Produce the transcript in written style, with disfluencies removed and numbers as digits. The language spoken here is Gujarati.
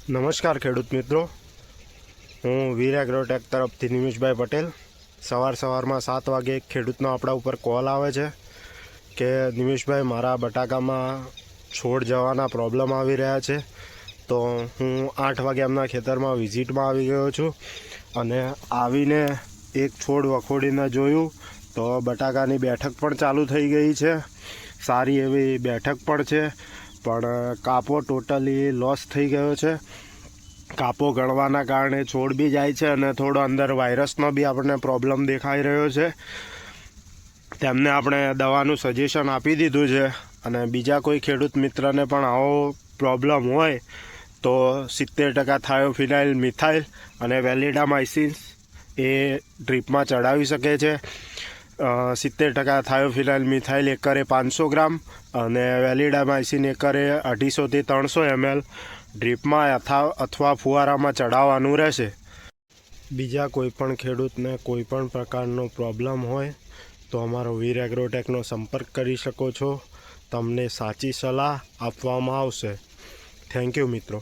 નમસ્કાર ખેડૂત મિત્રો, હું વીર એગ્રોટેક તરફથી નિમિષભાઈ પટેલ. સવારમાં 7 વાગે એક ખેડૂતનો આપણા ઉપર કોલ આવે છે કે નિમિષભાઈ, મારા બટાકામાં છોડ જવાના પ્રોબ્લેમ આવી રહ્યા છે. તો હું 8 વાગે એમના ખેતરમાં વિઝિટમાં આવી ગયો છું અને આવીને એક છોડ વખોડીને જોયું તો બટાકાની બેઠક પણ ચાલુ થઈ ગઈ છે. સારી એવી બેઠક પણ છે, પણ કાપો ટોટલી લોસ થઈ ગયો છે. કાપો ગળવાના કારણે છોડ બી જાય છે અને થોડો અંદર વાયરસનો બી આપણને પ્રોબ્લેમ દેખાઈ રહ્યો છે. તેમને આપણે દવાનું સજેશન આપી દીધું છે અને બીજા કોઈ ખેડૂત મિત્રને પણ આવો પ્રોબ્લેમ હોય તો 70% થાયોફિનાઇલ મિથાઇલ અને વેલિડામાઇસિન એ ડ્રીપમાં ચડાવી શકે છે. 70% થાયોફિનાઇલ મિથાઇલ એકરે 500 ગ્રામ અને વેલિડામાઇસિન એકરે 250 થી 300 ml ડ્રીપમાં અથવા ફુવારામાં ચડાવવાનું રહેશે. બીજા કોઈપણ ખેડૂતને કોઈપણ પ્રકારનો પ્રોબ્લેમ હોય તો અમારો વીર એગ્રોટેકનો સંપર્ક કરી શકો છો. તમને સાચી સલાહ આપવામાં આવશે. થેન્ક યુ મિત્રો.